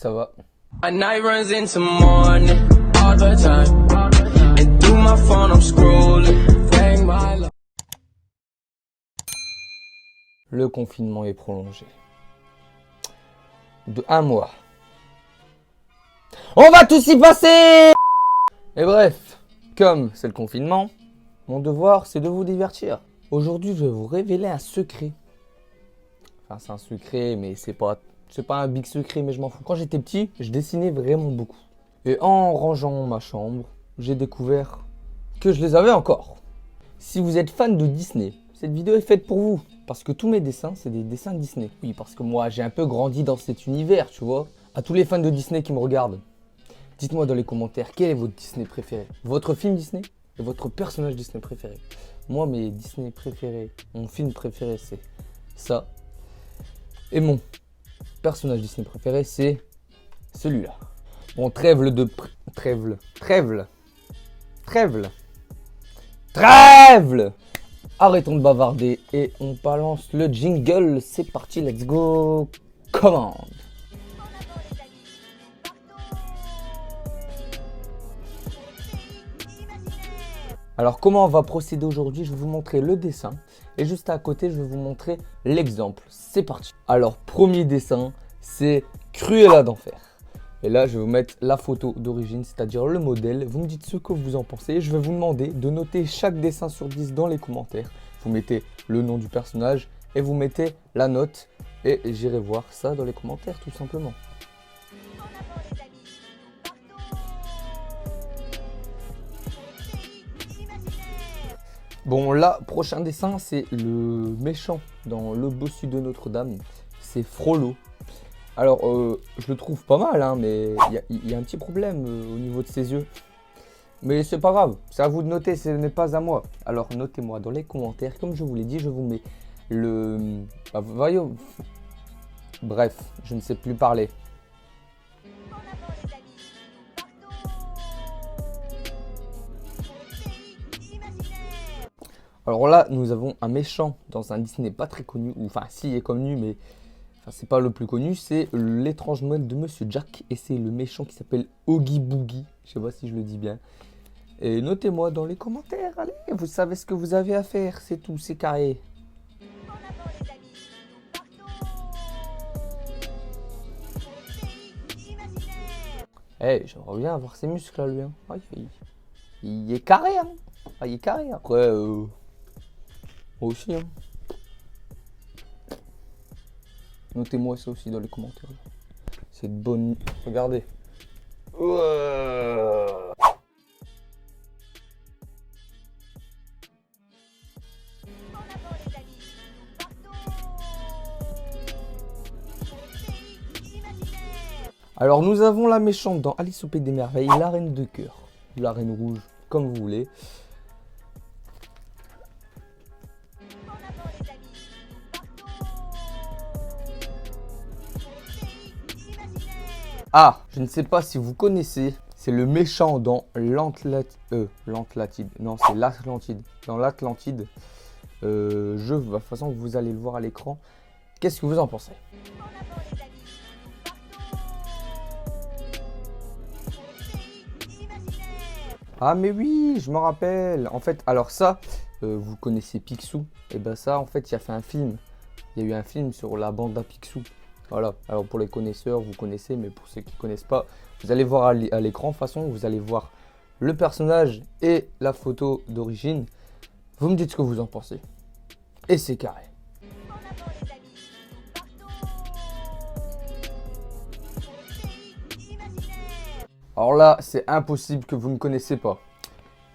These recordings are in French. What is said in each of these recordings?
Ça va. My night runs into morning all the time. And through my phone I'm scrolling. Thank my love. Le confinement est prolongé. De 1 mois. On va tous y passer! Et bref, comme c'est le confinement, mon devoir c'est de vous divertir. Aujourd'hui, je vais vous révéler un secret. Enfin, c'est un secret, mais c'est pas un big secret, mais je m'en fous. Quand j'étais petit, je dessinais vraiment beaucoup. Et en rangeant ma chambre, j'ai découvert que je les avais encore. Si vous êtes fan de Disney, cette vidéo est faite pour vous. Parce que tous mes dessins, c'est des dessins Disney. Oui, parce que moi, j'ai un peu grandi dans cet univers, tu vois. À tous les fans de Disney qui me regardent, dites-moi dans les commentaires, quel est votre Disney préféré? Votre film Disney et votre personnage Disney préféré? Moi, mes Disney préférés, mon film préféré, c'est ça. Et mon personnage Disney préféré, c'est celui-là. Bon, trêve. Arrêtons de bavarder et on balance le jingle. C'est parti, let's go. Commande. Alors, comment on va procéder aujourd'hui? Je vais vous montrer le dessin et juste à côté, je vais vous montrer l'exemple. C'est parti. Alors, premier dessin, c'est Cruella d'enfer. Et là, je vais vous mettre la photo d'origine, c'est-à-dire le modèle. Vous me dites ce que vous en pensez. Je vais vous demander de noter chaque dessin sur 10 dans les commentaires. Vous mettez le nom du personnage et vous mettez la note. Et j'irai voir ça dans les commentaires, tout simplement. Bon, là, prochain dessin, c'est le méchant dans Le Bossu de Notre-Dame. C'est Frollo. Alors, je le trouve pas mal, hein, mais il y a un petit problème au niveau de ses yeux. Mais c'est pas grave, c'est à vous de noter, ce n'est pas à moi. Alors, notez-moi dans les commentaires. Comme je vous l'ai dit, je vous mets le... voyons. Bref, je ne sais plus parler. Alors là, nous avons un méchant dans un Disney pas très connu, ou enfin si il est connu, mais enfin, c'est pas le plus connu, c'est l'étrange monde de Monsieur Jack, et c'est le méchant qui s'appelle Oogie Boogie, je sais pas si je le dis bien. Et notez-moi dans les commentaires, allez, vous savez ce que vous avez à faire, c'est tout, c'est carré. Eh, j'aimerais bien avoir ses muscles à lui, hein. Ah, il est carré, hein. Ah, il est carré, après... Moi aussi, hein. Notez-moi ça aussi dans les commentaires. C'est de bonne... Regardez. Alors nous avons la méchante dans Alice au Pays des Merveilles, la reine de cœur. La reine rouge, comme vous voulez. Ah, je ne sais pas si vous connaissez, c'est le méchant dans l'Atlantide. Non, c'est l'Atlantide. Dans l'Atlantide, de toute façon, vous allez le voir à l'écran. Qu'est-ce que vous en pensez? Ah mais oui, je me rappelle. En fait, alors ça, vous connaissez Picsou. Et ben ça, en fait, il y a fait un film. Il y a eu un film sur la bande à Picsou. Voilà, alors pour les connaisseurs, vous connaissez, mais pour ceux qui ne connaissent pas, vous allez voir à l'écran, de toute façon, vous allez voir le personnage et la photo d'origine. Vous me dites ce que vous en pensez. Et c'est carré. Alors là, c'est impossible que vous ne connaissez pas.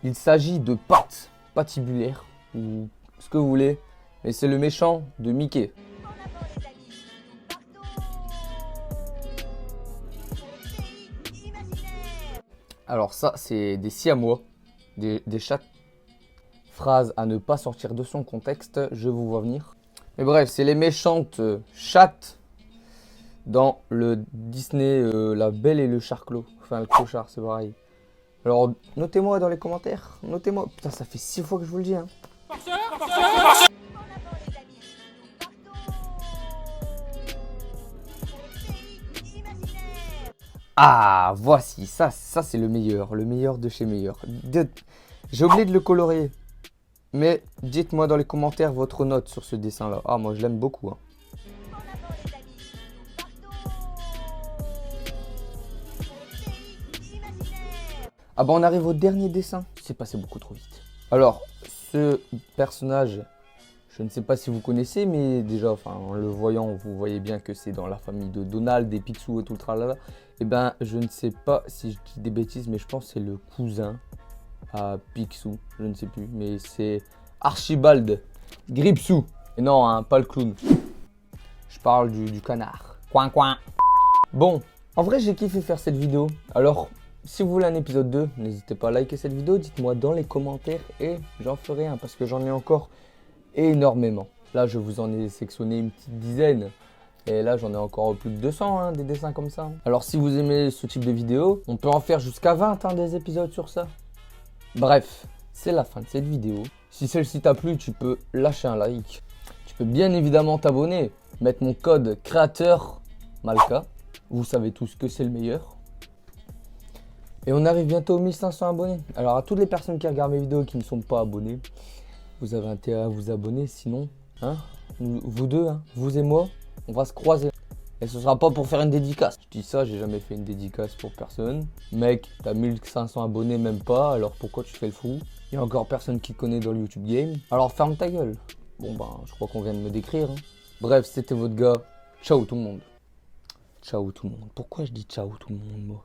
Il s'agit de Pat, Patibulaire, ou ce que vous voulez, mais c'est le méchant de Mickey. Alors ça, c'est des siamois, des chats. Phrase à ne pas sortir de son contexte, je vous vois venir. Mais bref, c'est les méchantes chattes dans le Disney La Belle et le Charclos. Enfin, le clochard, c'est pareil. Alors, notez-moi dans les commentaires. Notez-moi. Putain, ça fait 6 fois que je vous le dis. Hein. Ah, voici, ça c'est le meilleur de chez meilleur. J'ai oublié de le colorier. Mais dites-moi dans les commentaires votre note sur ce dessin-là. Ah, moi je l'aime beaucoup. Hein. En avant les amis, partons. Imaginaire. Ah bah on arrive au dernier dessin. C'est passé beaucoup trop vite. Alors, ce personnage, je ne sais pas si vous connaissez, mais déjà, enfin, en le voyant, vous voyez bien que c'est dans la famille de Donald, des Picsou et tout le tralala. Et ben, je ne sais pas si je dis des bêtises, mais je pense que c'est le cousin à Picsou. Je ne sais plus, mais c'est Archibald Gripsou. Et non, hein, pas le clown. Je parle du canard. Coin coin. Bon, en vrai, j'ai kiffé faire cette vidéo. Alors, si vous voulez un épisode 2, n'hésitez pas à liker cette vidéo. Dites-moi dans les commentaires et j'en ferai un parce que j'en ai encore énormément. Là, je vous en ai sectionné une petite dizaine. Et là, j'en ai encore plus de 200, hein, des dessins comme ça. Alors, si vous aimez ce type de vidéo, on peut en faire jusqu'à 20 hein, des épisodes sur ça. Bref, c'est la fin de cette vidéo. Si celle-ci t'a plu, tu peux lâcher un like. Tu peux bien évidemment t'abonner, mettre mon code créateur Malka. Vous savez tous que c'est le meilleur. Et on arrive bientôt aux 1500 abonnés. Alors à toutes les personnes qui regardent mes vidéos et qui ne sont pas abonnées, vous avez intérêt à vous abonner, sinon, hein, vous deux, hein, vous et moi, on va se croiser. Et ce sera pas pour faire une dédicace. Je dis ça, j'ai jamais fait une dédicace pour personne. Mec, t'as 1500 abonnés, même pas, alors pourquoi tu fais le fou? Il y a encore personne qui connaît dans le YouTube Game. Alors ferme ta gueule. Bon ben, je crois qu'on vient de me décrire. Hein. Bref, c'était votre gars. Ciao tout le monde. Ciao tout le monde. Pourquoi je dis ciao tout le monde, moi?